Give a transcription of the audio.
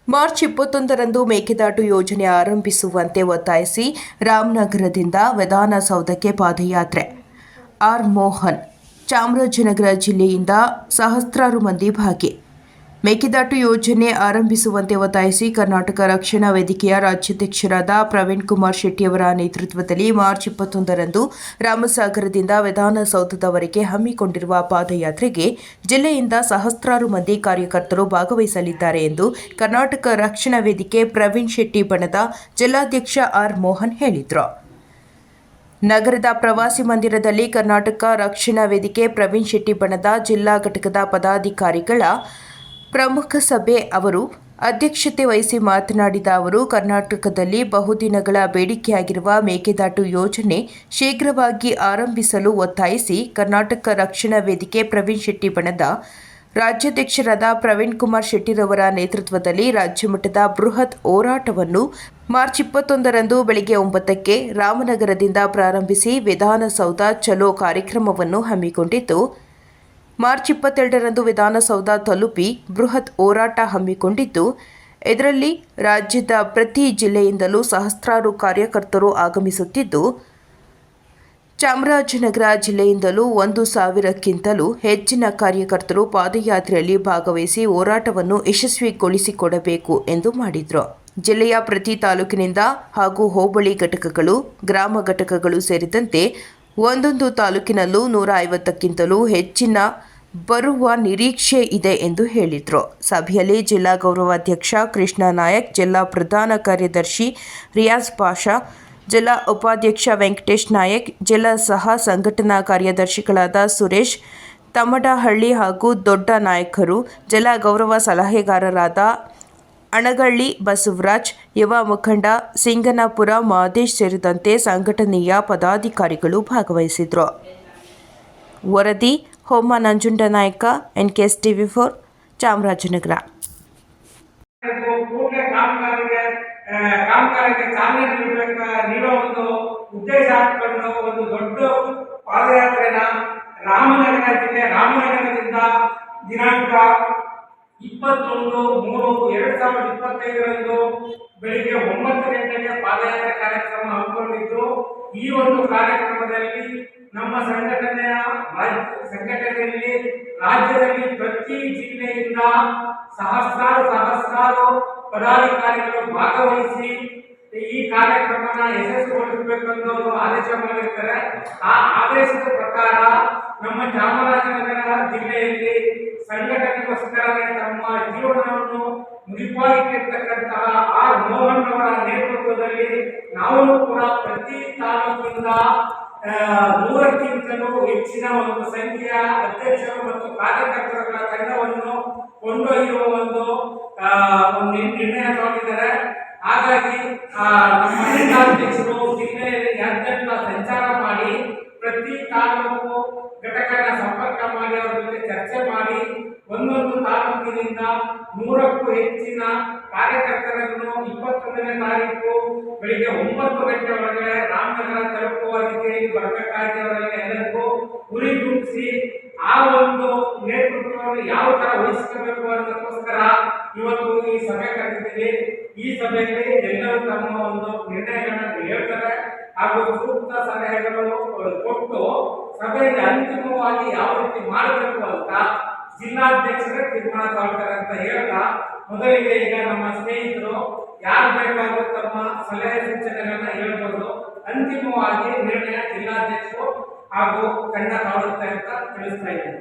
March 21ರಂದು Mekedatu ಯೋಜನೆ ಆರಂಭಿಸುವಂತೆ ಒತ್ತಾಯಿಸಿ ರಾಮನಗರದಿಂದ ವಿಧಾನಸೌಧಕ್ಕೆ ಪಾದಯಾತ್ರೆ. ಆರ್. ಮೋಹನ್. ಚಾಮರಾಜನಗರ ಜಿಲ್ಲೆಯಿಂದ ಸಹಸ್ರಾರು ಮಂದಿ ಭಾಗಿ. ಮೇಕೆದಾಟು ಯೋಜನೆ ಆರಂಭಿಸುವಂತೆ ಒತ್ತಾಯಿಸಿ ಕರ್ನಾಟಕ ರಕ್ಷಣಾ ವೇದಿಕೆಯ ರಾಜ್ಯಾಧ್ಯಕ್ಷರಾದ ಪ್ರವೀಣ್ ಕುಮಾರ್ ಶೆಟ್ಟಿಯವರ ನೇತೃತ್ವದಲ್ಲಿ ಮಾರ್ಚ್ 21ರಂದು ರಾಮಸಾಗರದಿಂದ ವಿಧಾನಸೌಧದವರೆಗೆ ಹಮ್ಮಿಕೊಂಡಿರುವ ಪಾದಯಾತ್ರೆಗೆ ಜಿಲ್ಲೆಯಿಂದ ಸಹಸ್ರಾರು ಮಂದಿ ಕಾರ್ಯಕರ್ತರು ಭಾಗವಹಿಸಲಿದ್ದಾರೆ ಎಂದು ಕರ್ನಾಟಕ ರಕ್ಷಣಾ ವೇದಿಕೆ ಪ್ರವೀಣ್ ಶೆಟ್ಟಿ ಬಣದ ಜಿಲ್ಲಾಧ್ಯಕ್ಷ ಆರ್. ಮೋಹನ್ ಹೇಳಿದರು. ನಗರದ ಪ್ರವಾಸಿ ಮಂದಿರದಲ್ಲಿ ಕರ್ನಾಟಕ ರಕ್ಷಣಾ ವೇದಿಕೆ ಪ್ರವೀಣ್ ಶೆಟ್ಟಿ ಬಣದ ಜಿಲ್ಲಾ ಘಟಕದ ಪದಾಧಿಕಾರಿಗಳ ಪ್ರಮುಖ ಸಭೆ ಅವರು ಅಧ್ಯಕ್ಷತೆ ವಹಿಸಿ ಮಾತನಾಡಿದ ಅವರು, ಕರ್ನಾಟಕದಲ್ಲಿ ಬಹುದಿನಗಳ ಬೇಡಿಕೆಯಾಗಿರುವ ಮೇಕೆದಾಟು ಯೋಜನೆ ಶೀಘ್ರವಾಗಿ ಆರಂಭಿಸಲು ಒತ್ತಾಯಿಸಿ ಕರ್ನಾಟಕ ರಕ್ಷಣಾ ವೇದಿಕೆ ಪ್ರವೀಣ್ ಶೆಟ್ಟಿ ಬಣದ ರಾಜ್ಯಾಧ್ಯಕ್ಷರಾದ ಪ್ರವೀಣ್ ಕುಮಾರ್ ಶೆಟ್ಟಿರವರ ನೇತೃತ್ವದಲ್ಲಿ ರಾಜ್ಯಮಟ್ಟದ ಬೃಹತ್ ಹೋರಾಟವನ್ನು ಮಾರ್ಚ್ 21ರಂದು ಬೆಳಗ್ಗೆ 9ಕ್ಕೆ ರಾಮನಗರದಿಂದ ಪ್ರಾರಂಭಿಸಿ ವಿಧಾನಸೌಧ ಚಲೋ ಕಾರ್ಯಕ್ರಮವನ್ನು ಹಮ್ಮಿಕೊಂಡಿದ್ದು, ಮಾರ್ಚ್ 22ರಂದು ವಿಧಾನಸೌಧ ತಲುಪಿ ಬೃಹತ್ ಹೋರಾಟ ಹಮ್ಮಿಕೊಂಡಿದ್ದು, ಇದರಲ್ಲಿ ರಾಜ್ಯದ ಪ್ರತಿ ಜಿಲ್ಲೆಯಿಂದಲೂ ಸಹಸ್ರಾರು ಕಾರ್ಯಕರ್ತರು ಆಗಮಿಸುತ್ತಿದ್ದು, ಚಾಮರಾಜನಗರ ಜಿಲ್ಲೆಯಿಂದಲೂ 1,000ಕ್ಕಿಂತಲೂ ಹೆಚ್ಚಿನ ಕಾರ್ಯಕರ್ತರು ಪಾದಯಾತ್ರೆಯಲ್ಲಿ ಭಾಗವಹಿಸಿ ಹೋರಾಟವನ್ನು ಯಶಸ್ವಿಗೊಳಿಸಿಕೊಡಬೇಕು ಎಂದು ಮಾಡಿದರು. ಜಿಲ್ಲೆಯ ಪ್ರತಿ ತಾಲೂಕಿನಿಂದ ಹಾಗೂ ಹೋಬಳಿ ಘಟಕಗಳು, ಗ್ರಾಮ ಘಟಕಗಳು ಸೇರಿದಂತೆ ಒಂದೊಂದು ತಾಲೂಕಿನಲ್ಲೂ 150ಕ್ಕಿಂತಲೂ ಹೆಚ್ಚಿನ ಬರುವ ನಿರೀಕ್ಷೆ ಇದೆ ಎಂದು ಹೇಳಿದರು. ಸಭೆಯಲ್ಲಿ ಜಿಲ್ಲಾ ಗೌರವಾಧ್ಯಕ್ಷ ಕೃಷ್ಣ ನಾಯಕ್, ಜಿಲ್ಲಾ ಪ್ರಧಾನ ಕಾರ್ಯದರ್ಶಿ ರಿಯಾಜ್ ಪಾಷಾ, ಜಿಲ್ಲಾ ಉಪಾಧ್ಯಕ್ಷ ವೆಂಕಟೇಶ್ ನಾಯಕ್, ಜಿಲ್ಲಾ ಸಹ ಸಂಘಟನಾ ಕಾರ್ಯದರ್ಶಿಗಳಾದ ಸುರೇಶ್ ತಮ್ಮಡಹಳ್ಳಿ ಹಾಗೂ ದೊಡ್ಡ ನಾಯಕರು, ಜಿಲ್ಲಾ ಗೌರವ ಸಲಹೆಗಾರರಾದ ಅಣಗಳ್ಳಿ ಬಸವರಾಜ್, ಯುವ ಮುಖಂಡ ಸಿಂಗನಪುರ ಮಹದೇಶ್ ಸೇರಿದಂತೆ ಸಂಘಟನೆಯ ಪದಾಧಿಕಾರಿಗಳು ಭಾಗವಹಿಸಿದರು. ವರದಿ ಹೋಮ ನಂಜುಂಡನಾಯಕ, NKS TV4, ಚಾಮರಾಜನಗರ. ಕಾಮಗಾರಿಗೆ ಚಾಲನೆ ನೀಡೋ ಒಂದು ಉದ್ದೇಶ ಹಾಕಿಕೊಂಡು ಒಂದು ದೊಡ್ಡ ಪಾದಯಾತ್ರೆನ ರಾಮನಗರ ಜಿಲ್ಲೆ ರಾಮನಗರದಿಂದ ದಿನಾಂಕ 21/3/2025ರಂದು ಬೆಳಿಗ್ಗೆ 9 ಗಂಟೆಗೆ ಪಾದಯಾತ್ರೆ ಕಾರ್ಯಕ್ರಮ ಹಮ್ಮಿಕೊಂಡಿದ್ದು, ಈ ಒಂದು ಕಾರ್ಯಕ್ರಮದಲ್ಲಿ ನಮ್ಮ ಸಂಘಟನೆಯಲ್ಲಿ ರಾಜ್ಯದಲ್ಲಿ ಪ್ರತಿ ಜಿಲ್ಲೆಯಿಂದ ಸಹಸ್ರಾರು ಪದಾಧಿಕಾರಿಗಳು ಭಾಗವಹಿಸಿ ಈ ಕಾರ್ಯಕ್ರಮನ ಯಶಸ್ವಿಗೊಳಿಸಬೇಕೆಂದು ಅವರು ಆದೇಶ ಮಾಡಿರ್ತಾರೆ. ಆ ಆದೇಶದ ಪ್ರಕಾರ ನಮ್ಮ ಚಾಮರಾಜನಗರ ಜಿಲ್ಲೆಯಲ್ಲಿ ಸಂಘಟನೆಗೋಸ್ಕರವೇ ತಮ್ಮ ಜೀವನವನ್ನು ಮುಡಿಪಾಗಿಟ್ಟಿರ್ತಕ್ಕಂತಹ ಆರ್. ಮೋಹನ್ ಅವರ ನೇತೃತ್ವದಲ್ಲಿ ನಾವು ಕೂಡ ಪ್ರತಿ ತಾಲೂಕಿನಿಂದ 100ಕ್ಕಿಂತಲೂ ಹೆಚ್ಚಿನ ಒಂದು ಸಂಖ್ಯೆಯ ಅಧ್ಯಕ್ಷರು ಮತ್ತು ಕಾರ್ಯಕರ್ತರುಗಳ ತಂಡವನ್ನು ಕೊಂಡೊಯ್ಯುವ ಒಂದು ನಿರ್ಣಯ ತಗೊಂಡಿದ್ದಾರೆ. ಹಾಗಾಗಿ ನಮ್ಮ ಜಿಲ್ಲಾಧ್ಯಕ್ಷರು ಜಿಲ್ಲೆಯಾದ್ಯಂತ ಸಂಚಾರ ಮಾಡಿ ಪ್ರತಿ ತಾಲೂಕು ಘಟಕನ ಸಂಪರ್ಕ ಮಾಡಿ ಅವರ ಜೊತೆ ಚರ್ಚೆ ಮಾಡಿ ಒಂದೊಂದು ತಾಲೂಕಿನಿಂದ 100ಕ್ಕೂ ಹೆಚ್ಚಿನ ಕಾರ್ಯಕರ್ತರನ್ನು 21ನೇ ತಾರೀಕು ಬೆಳಿಗ್ಗೆ 9 ಗಂಟೆ ಒಳಗಡೆ ರಾಮನಗರ ತಲುಪುವ ರೀತಿಯಲ್ಲಿ ಬರಬೇಕಾಗಿದ್ದವರಲ್ಲಿ ಎಲ್ಲರಿಗೂ ಗುರಿಗುಂಪಿಸಿ ಆ ಒಂದು ನೇತೃತ್ವವನ್ನು ಯಾವ ತರ ವಹಿಸ್ಕೋಬೇಕು ಅನ್ನೋದಕ್ಕೋಸ್ಕರ ಇವತ್ತು ಈ ಸಭೆ ಕರೆದಿದ್ದೀವಿ. ಈ ಸಭೆಯಲ್ಲಿ ಎಲ್ಲರೂ ತಮ್ಮ ಒಂದು ನಿರ್ಣಯಗಳನ್ನು ಹೇಳ್ತಾರೆ ಹಾಗೂ ಸೂಕ್ತ ಸಲಹೆಗಳು ಕೊಟ್ಟು ಸಭೆಯಲ್ಲಿ ಅಂತಿಮವಾಗಿ ಯಾವ ರೀತಿ ಮಾಡಬೇಕು ಅಂತ ಜಿಲ್ಲಾಧ್ಯಕ್ಷರೇ ತೀರ್ಮಾನ ತಗೊಳ್ತಾರೆ ಅಂತ ಹೇಳ್ತಾ, ಮೊದಲಿಗೆ ಈಗ ನಮ್ಮ ಸ್ನೇಹಿತರು ಯಾರು ಬೇಕಾದರೂ ತಮ್ಮ ಸಲಹೆ ಸೂಚನೆಗಳನ್ನ ಹೇಳ್ಬೋದು. ಅಂತಿಮವಾಗಿ ನಿರ್ಣಯ ಜಿಲ್ಲಾಧ್ಯಕ್ಷರು ಹಾಗೂ ತಂಡ ತಗೊಳ್ಳುತ್ತೆ ಅಂತ ತಿಳಿಸ್ತಾ ಇದ್ದೀನಿ.